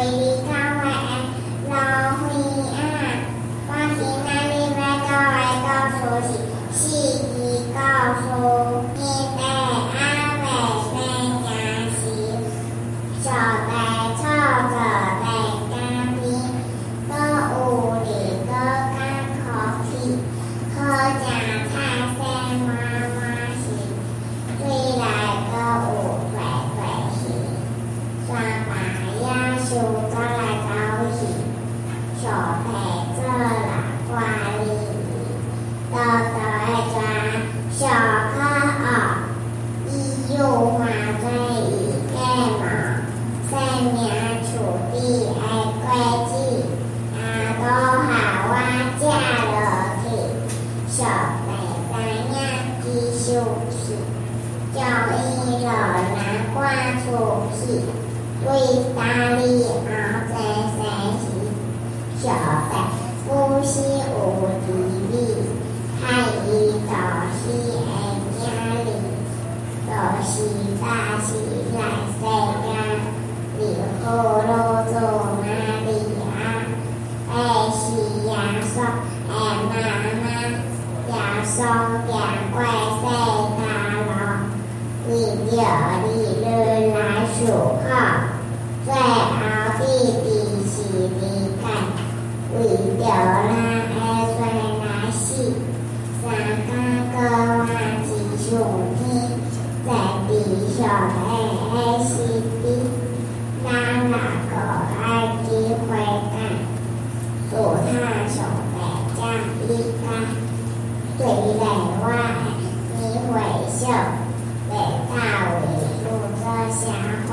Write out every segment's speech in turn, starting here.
哩高位老灰啊，我听那里外告诉是告诉你的阿伟的家是小白臭着的干皮，个屋里个干空气，可家菜色妈妈是，对来个有对对是，双白呀树走来走去，小白做啦挂哩，豆豆的抓小可学，伊有花在伊个毛，生命处地爱规矩，都下我家落去，小白知影技术是，叫伊落难挂出去，为大哩后在生时，小白呼吸有地理，害伊就是会惊哩，就是大是来世间，你好路做哪里啊？会是耶稣的妈妈，耶稣行过世大路，为着你日来受苦，最后弟是离开，为着咱的罪来死，三更个晚只上天，在地上的死地，咱那个爱机会干，做他上的家里干，对内我你回首，为大为入这社会，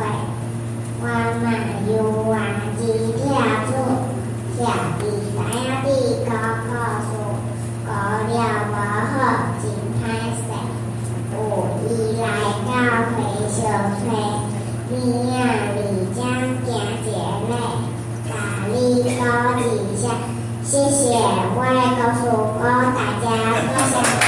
我嘛有话只跳出，跳地知影你高考数，考了无好真歹势，有伊来到回小吹，你啊你将行一礼，把你高一下，谢谢，我来告诉大家多谢。